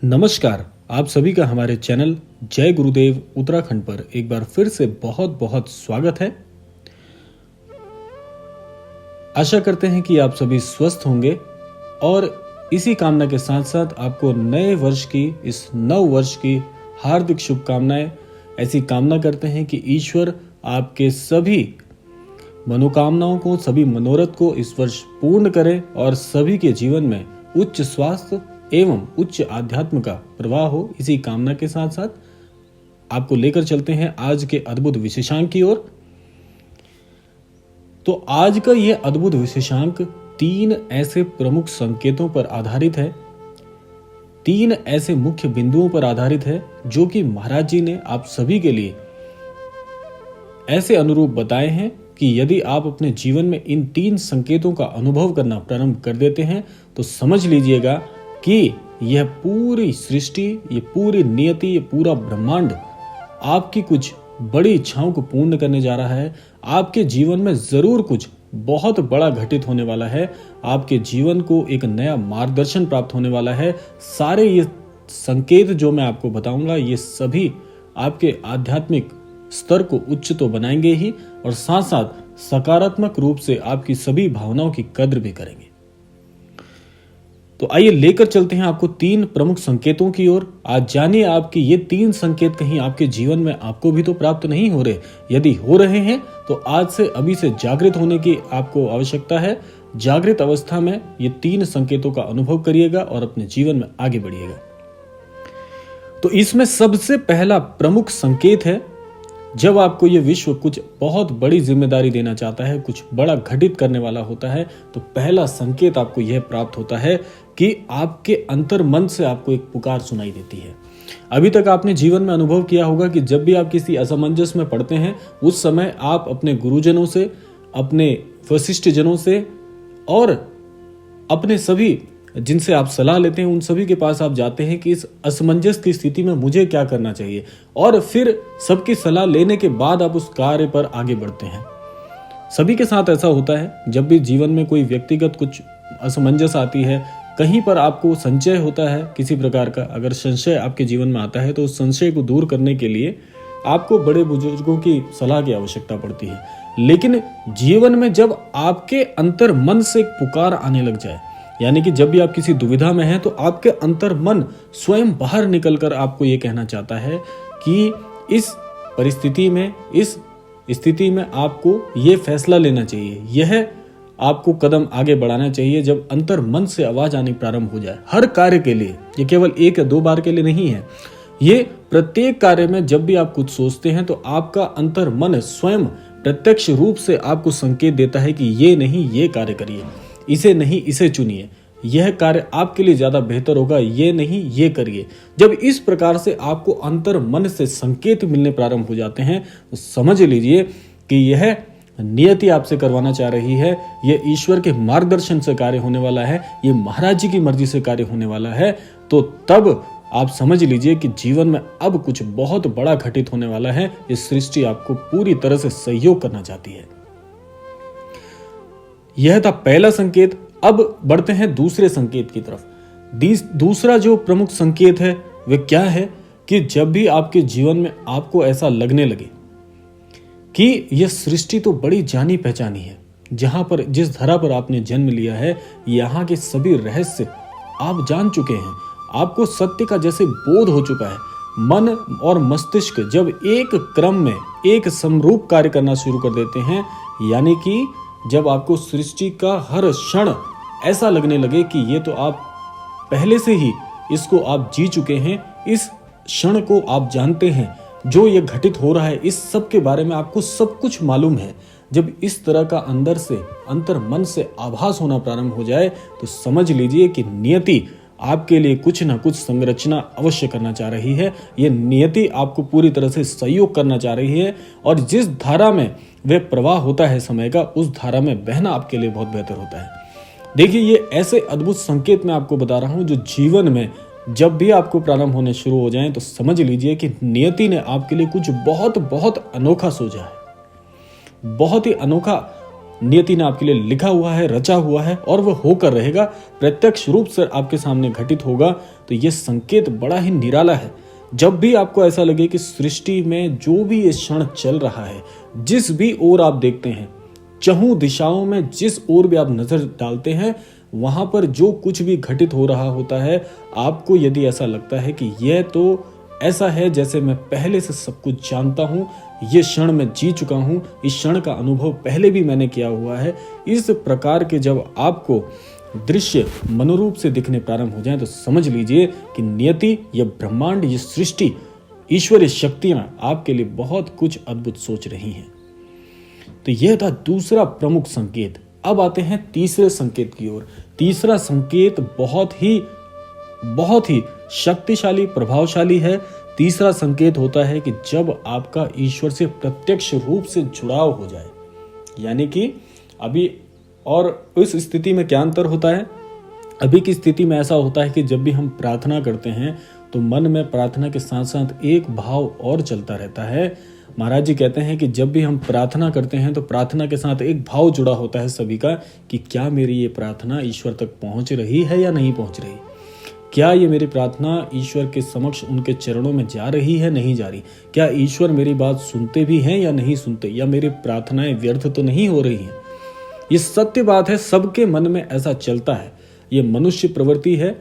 नमस्कार। आप सभी का हमारे चैनल जय गुरुदेव उत्तराखंड पर एक बार फिर से बहुत बहुत स्वागत है। आशा करते हैं कि आप सभी स्वस्थ होंगे और इसी कामना के साथ साथ आपको नए वर्ष की इस नव वर्ष की हार्दिक शुभकामनाएं। ऐसी कामना करते हैं कि ईश्वर आपके सभी मनोकामनाओं को, सभी मनोरथ को इस वर्ष पूर्ण करे और सभी के जीवन में उच्च स्वास्थ्य एवं उच्च आध्यात्म का प्रवाह हो। इसी कामना के साथ साथ आपको लेकर चलते हैं आज के अद्भुत विशेषांक की ओर। तो आज का यह अद्भुत विशेषांक 3 ऐसे प्रमुख संकेतों पर आधारित है, 3 ऐसे मुख्य बिंदुओं पर आधारित है जो कि महाराज जी ने आप सभी के लिए ऐसे अनुरूप बताए हैं कि यदि आप अपने जीवन में इन 3 संकेतों का अनुभव करना प्रारंभ कर देते हैं तो समझ लीजिएगा कि यह पूरी सृष्टि, ये पूरी नियति, ये पूरा ब्रह्मांड आपकी कुछ बड़ी इच्छाओं को पूर्ण करने जा रहा है। आपके जीवन में जरूर कुछ बहुत बड़ा घटित होने वाला है। आपके जीवन को एक नया मार्गदर्शन प्राप्त होने वाला है। सारे ये संकेत जो मैं आपको बताऊंगा, ये सभी आपके आध्यात्मिक स्तर को उच्च तो बनाएंगे ही और साथ साथ सकारात्मक रूप से आपकी सभी भावनाओं की कद्र भी करेंगे। तो आइए लेकर चलते हैं आपको 3 प्रमुख संकेतों की ओर। आज जानिए आपके ये 3 संकेत कहीं आपके जीवन में आपको भी तो प्राप्त नहीं हो रहे। यदि हो रहे हैं तो आज से अभी से जागृत होने की आपको आवश्यकता है। जागृत अवस्था में ये 3 संकेतों का अनुभव करिएगा और अपने जीवन में आगे बढ़िएगा। तो इसमें सबसे पहला प्रमुख संकेत है, जब आपको ये विश्व कुछ बहुत बड़ी जिम्मेदारी देना चाहता है, कुछ बड़ा घटित करने वाला होता है, तो पहला संकेत आपको यह प्राप्त होता है कि आपके अंतर मन से आपको एक पुकार सुनाई देती है। अभी तक आपने जीवन में अनुभव किया होगा कि जब भी आप किसी असमंजस में पड़ते हैं, उस समय आप अपने गुरुजनों से, अपने वशिष्ठ जनों से और अपने सभी जिनसे आप सलाह लेते हैं उन सभी के पास आप जाते हैं कि इस असमंजस की स्थिति में मुझे क्या करना चाहिए, और फिर सबकी सलाह लेने के बाद आप उस कार्य पर आगे बढ़ते हैं। सभी के साथ ऐसा होता है। जब भी जीवन में कोई व्यक्तिगत कुछ असमंजस आती है, कहीं पर आपको संशय होता है किसी प्रकार का, अगर संशय आपके जीवन में आता है तो उस संशय को दूर करने के लिए आपको बड़े बुजुर्गों की सलाह की आवश्यकता पड़ती है। लेकिन जीवन में जब आपके अंतर मन से एक पुकार आने लग जाए, यानी कि जब भी आप किसी दुविधा में हैं तो आपके अंतर मन स्वयं बाहर निकलकर आपको यह कहना चाहता है कि इस परिस्थिति में, इस स्थिति में आपको यह फैसला लेना चाहिए, यह आपको कदम आगे बढ़ाना चाहिए। जब अंतर मन से आवाज आनी प्रारंभ हो जाए हर कार्य के लिए, ये केवल 1 या 2 बार के लिए नहीं है, ये प्रत्येक कार्य में जब भी आप कुछ सोचते हैं तो आपका अंतर मन स्वयं प्रत्यक्ष रूप से आपको संकेत देता है कि ये नहीं, ये कार्य करिए, इसे नहीं, इसे चुनिए, यह कार्य आपके लिए ज्यादा बेहतर होगा, ये नहीं, ये करिए। जब इस प्रकार से आपको अंतर मन से संकेत मिलने प्रारंभ हो जाते हैं तो समझ लीजिए कि यह नियति आपसे करवाना चाह रही है, यह ईश्वर के मार्गदर्शन से कार्य होने वाला है, यह महाराज जी की मर्जी से कार्य होने वाला है। तो तब आप समझ लीजिए कि जीवन में अब कुछ बहुत बड़ा घटित होने वाला है। इस सृष्टि आपको पूरी तरह से सहयोग करना चाहती है। यह था पहला संकेत। अब बढ़ते हैं दूसरे संकेत की तरफ। दूसरा जो प्रमुख संकेत है वह क्या है कि जब भी आपके जीवन में आपको ऐसा लगने लगे कि यह सृष्टि तो बड़ी जानी पहचानी है, जहां पर, जिस धरा पर आपने जन्म लिया है, यहां के सभी रहस्य आप जान चुके हैं, आपको सत्य का जैसे बोध हो चुका है। मन और मस्तिष्क जब एक क्रम में एक समरूप कार्य करना शुरू कर देते हैं, यानी कि जब आपको सृष्टि का हर क्षण ऐसा लगने लगे कि ये तो आप पहले से ही इसको आप जी चुके हैं, इस क्षण को आप जानते हैं, जो ये घटित हो रहा है इस सब के बारे में आपको सब कुछ मालूम है। जब इस तरह का अंदर से, अंतर मन से आभास होना प्रारंभ हो जाए तो समझ लीजिए कि नियति आपके लिए कुछ ना कुछ संरचना अवश्य करना चाह रही है। ये नियति आपको पूरी तरह से सहयोग करना चाह रही है और जिस धारा में वह प्रवाह होता है समय का, उस धारा में बहना आपके लिए बहुत बेहतर होता है। देखिए, ये ऐसे अद्भुत संकेत मैं आपको बता रहा हूं जो जीवन में जब भी आपको प्रारंभ होने शुरू हो जाएं तो समझ लीजिए कि नियति ने आपके लिए कुछ बहुत बहुत अनोखा सोचा है, बहुत ही अनोखा नियति ने आपके लिए लिखा हुआ है, रचा हुआ है और वह होकर रहेगा, प्रत्यक्ष रूप से आपके सामने घटित होगा। तो यह संकेत बड़ा ही निराला है। जब भी आपको ऐसा लगे कि सृष्टि में जो भी ये क्षण चल रहा है, जिस भी ओर आप देखते हैं, चहुं दिशाओं में जिस ओर भी आप नजर डालते हैं, वहां पर जो कुछ भी घटित हो रहा होता है, आपको यदि ऐसा लगता है कि यह तो ऐसा है जैसे मैं पहले से सब कुछ जानता हूं, ये क्षण मैं जी चुका हूं, इस क्षण का अनुभव पहले भी मैंने किया हुआ है, इस प्रकार के जब आपको दृश्य मनोरूप से दिखने प्रारंभ हो जाए तो समझ लीजिए कि नियति, यह ब्रह्मांड, ये सृष्टि, ईश्वरीय शक्तियां आपके लिए बहुत कुछ अद्भुत सोच रही हैं। तो यह था दूसरा प्रमुख संकेत। अब आते हैं तीसरे संकेत की ओर। तीसरा संकेत बहुत ही शक्तिशाली, प्रभावशाली है। तीसरा संकेत होता है कि जब आपका ईश्वर से प्रत्यक्ष रूप से जुड़ाव हो जाए, यानी कि अभी और इस स्थिति में क्या अंतर होता है? अभी की स्थिति में ऐसा होता है कि जब भी हम प्रार्थना करते हैं तो मन में प्रार्थना के साथ साथ एक भाव और चलता रहता है। महाराज जी कहते हैं कि जब भी हम प्रार्थना करते हैं तो प्रार्थना के साथ एक भाव जुड़ा होता है सभी का कि क्या मेरी ये प्रार्थना ईश्वर तक पहुंच रही है या नहीं पहुंच रही, क्या ये मेरी प्रार्थना ईश्वर के समक्ष उनके चरणों में जा रही है, नहीं जा रही, क्या ईश्वर मेरी बात सुनते भी हैं या नहीं सुनते, या मेरी प्रार्थनाएं व्यर्थ तो नहीं हो रही हैं। ये सत्य बात है, सबके मन में ऐसा चलता है। ये मनुष्य प्रवृत्ति है।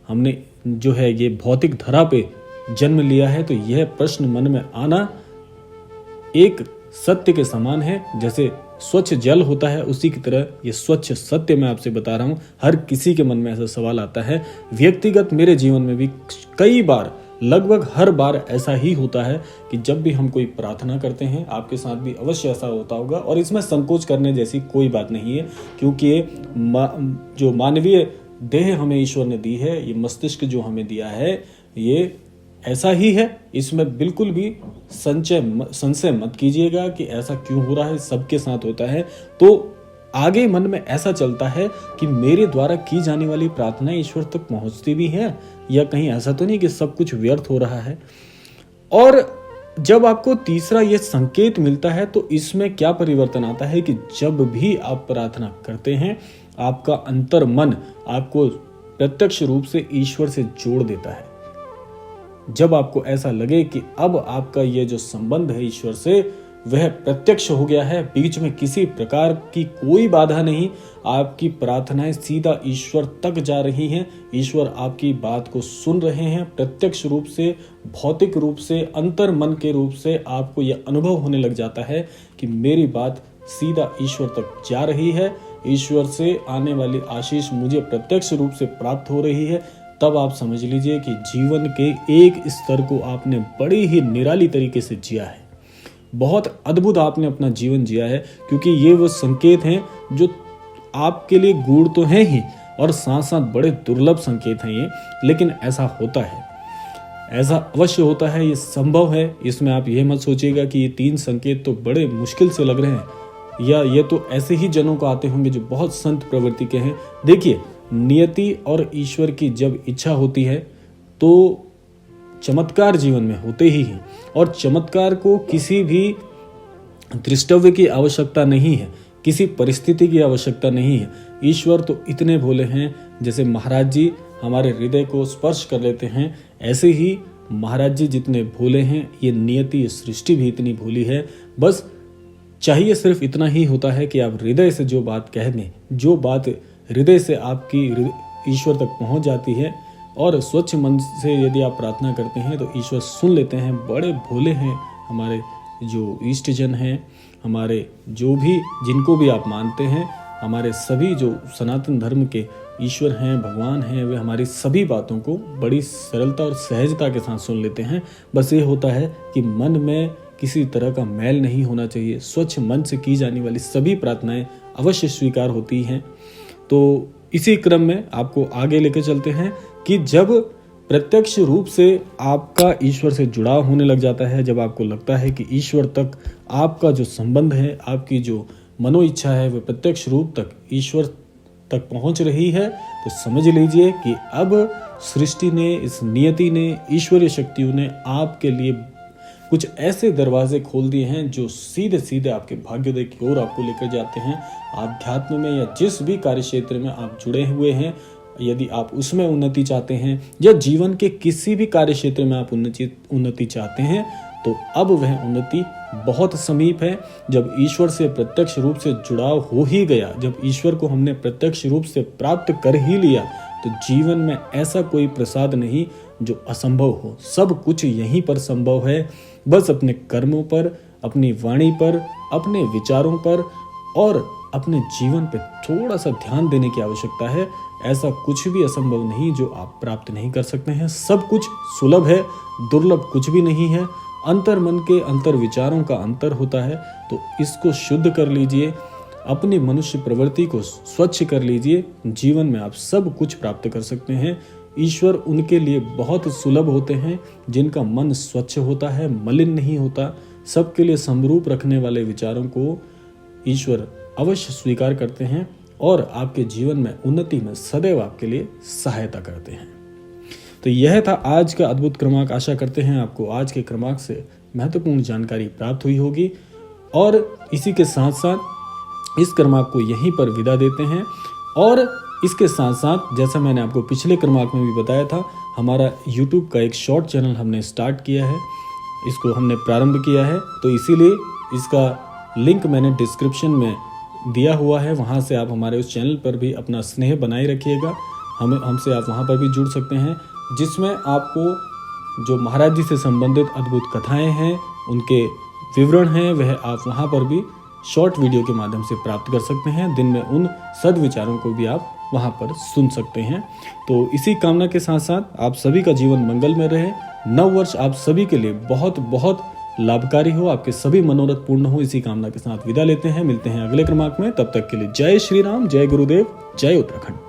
हमने जो है ये भौतिक धरा पे जन्म लिया है, तो यह प्रश्न मन में आना एक सत्य के समान है। जैसे स्वच्छ जल होता है, उसी की तरह ये स्वच्छ सत्य मैं आपसे बता रहा हूं। हर किसी के मन में ऐसा सवाल आता है। व्यक्तिगत मेरे जीवन में भी कई बार, लगभग हर बार ऐसा ही होता है कि जब भी हम कोई प्रार्थना करते हैं, आपके साथ भी अवश्य ऐसा होता होगा। और इसमें संकोच करने जैसी कोई बात नहीं है, क्योंकि ये जो मानवीय देह हमें ईश्वर ने दी है, ये मस्तिष्क जो हमें दिया है, ये ऐसा ही है। इसमें बिल्कुल भी संशय मत कीजिएगा कि ऐसा क्यों हो रहा है, सबके साथ होता है। तो आगे मन में ऐसा चलता है कि मेरे द्वारा की जाने वाली प्रार्थना ईश्वर तक पहुंचती भी है, या कहीं ऐसा तो नहीं कि सब कुछ व्यर्थ हो रहा है। और जब आपको तीसरा ये संकेत मिलता है तो इसमें क्या परिवर्तन आता है कि जब भी आप प्रार्थना करते हैं, आपका अंतर मन आपको प्रत्यक्ष रूप से ईश्वर से जोड़ देता है। जब आपको ऐसा लगे कि अब आपका ये जो संबंध है ईश्वर से, वह प्रत्यक्ष हो गया है, बीच में किसी प्रकार की कोई बाधा नहीं, आपकी प्रार्थनाएं सीधा ईश्वर तक जा रही हैं, ईश्वर आपकी बात को सुन रहे हैं, प्रत्यक्ष रूप से, भौतिक रूप से, अंतर मन के रूप से आपको यह अनुभव होने लग जाता है कि मेरी बात सीधा ईश्वर तक जा रही है, ईश्वर से आने वाली आशीष मुझे प्रत्यक्ष रूप से प्राप्त हो रही है। तब आप समझ लीजिए कि जीवन के एक स्तर को आपने बड़ी ही निराली तरीके से जिया है, बहुत अद्भुत आपने अपना जीवन जिया है। क्योंकि ये वो संकेत हैं जो आपके लिए गूढ़ तो हैं ही, और साथ साथ बड़े दुर्लभ संकेत हैं ये, लेकिन ऐसा होता है, ऐसा अवश्य होता है, ये संभव है। इसमें आप ये मत सोचिएगा कि ये 3 संकेत तो बड़े मुश्किल से लग रहे हैं, या ये तो ऐसे ही जनों को आते होंगे जो बहुत संत प्रवृत्ति के हैं। देखिए, नियति और ईश्वर की जब इच्छा होती है तो चमत्कार जीवन में होते ही हैं, और चमत्कार को किसी भी दृष्टव्य की आवश्यकता नहीं है, किसी परिस्थिति की आवश्यकता नहीं है। ईश्वर तो इतने भोले हैं, जैसे महाराज जी हमारे हृदय को स्पर्श कर लेते हैं, ऐसे ही महाराज जी जितने भोले हैं, ये नियति, ये सृष्टि भी इतनी भोली है। बस चाहिए सिर्फ इतना ही होता है कि आप हृदय से जो बात कह दें, जो बात हृदय से आपकी ईश्वर तक पहुंच जाती है, और स्वच्छ मन से यदि आप प्रार्थना करते हैं तो ईश्वर सुन लेते हैं। बड़े भोले हैं हमारे जो इष्टजन हैं, हमारे जो भी, जिनको भी आप मानते हैं, हमारे सभी जो सनातन धर्म के ईश्वर हैं, भगवान हैं, वे हमारी सभी बातों को बड़ी सरलता और सहजता के साथ सुन लेते हैं। बस ये होता है कि मन में किसी तरह का मैल नहीं होना चाहिए। स्वच्छ मन से की जाने वाली सभी प्रार्थनाएं अवश्य स्वीकार होती हैं। तो इसी क्रम में आपको आगे लेकर चलते हैं कि जब प्रत्यक्ष रूप से आपका ईश्वर से जुड़ाव होने लग जाता है, जब आपको लगता है कि ईश्वर तक आपका जो संबंध है, आपकी जो मनो इच्छा है, वह प्रत्यक्ष रूप तक ईश्वर तक पहुंच रही है, तो समझ लीजिए कि अब सृष्टि ने, इस नियति ने, ईश्वरीय शक्तियों ने आपके लिए कुछ ऐसे दरवाजे खोल दिए हैं जो सीधे सीधे आपके भाग्योदय की ओर आपको लेकर जाते हैं। आध्यात्म में या जिस भी कार्य क्षेत्र में आप जुड़े हुए हैं, यदि आप उसमें उन्नति चाहते हैं या जीवन के किसी भी कार्य क्षेत्र में आप उन्नति चाहते हैं, तो अब वह उन्नति बहुत समीप है। जब ईश्वर से प्रत्यक्ष रूप से जुड़ाव हो ही गया, जब ईश्वर को हमने प्रत्यक्ष रूप से प्राप्त कर ही लिया, तो जीवन में ऐसा कोई प्रसाद नहीं जो असंभव हो। सब कुछ यहीं पर संभव है। बस अपने कर्मों पर, अपनी वाणी पर, अपने विचारों पर और अपने जीवन पे थोड़ा सा ध्यान देने की आवश्यकता है। ऐसा कुछ भी असंभव नहीं जो आप प्राप्त नहीं कर सकते हैं। सब कुछ सुलभ है, दुर्लभ कुछ भी नहीं है। अंतर मन के अंतर विचारों का अंतर होता है, तो इसको शुद्ध कर लीजिए, अपनी मनुष्य प्रवृत्ति को स्वच्छ कर लीजिए। जीवन में आप सब कुछ प्राप्त कर सकते हैं। ईश्वर उनके लिए बहुत सुलभ होते हैं जिनका मन स्वच्छ होता है, मलिन नहीं होता। सबके लिए समरूप रखने वाले विचारों को ईश्वर अवश्य स्वीकार करते हैं और आपके जीवन में उन्नति में सदैव आपके लिए सहायता करते हैं। तो यह था आज का अद्भुत क्रमांक। आशा करते हैं आपको आज के क्रमांक से महत्वपूर्ण जानकारी प्राप्त हुई होगी और इसी के साथ साथ इस क्रमांक को यहीं पर विदा देते हैं। और इसके साथ साथ जैसा मैंने आपको पिछले क्रमांक में भी बताया था, हमारा YouTube का एक शॉर्ट चैनल हमने स्टार्ट किया है, इसको हमने प्रारंभ किया है, तो इसीलिए इसका लिंक मैंने डिस्क्रिप्शन में दिया हुआ है। वहाँ से आप हमारे उस चैनल पर भी अपना स्नेह बनाए रखिएगा। हमसे आप वहाँ पर भी जुड़ सकते हैं, जिसमें आपको जो महाराज जी से संबंधित अद्भुत कथाएं हैं, उनके विवरण हैं, वह आप वहाँ पर भी शॉर्ट वीडियो के माध्यम से प्राप्त कर सकते हैं। दिन में उन सद्विचारों को भी आप वहाँ पर सुन सकते हैं। तो इसी कामना के साथ साथ आप सभी का जीवन मंगल में रहे। नव वर्ष आप सभी के लिए बहुत बहुत लाभकारी हो, आपके सभी मनोरथ पूर्ण हो, इसी कामना के साथ विदा लेते हैं। मिलते हैं अगले क्रमांक में, तब तक के लिए जय श्री राम, जय गुरुदेव, जय उत्तराखंड।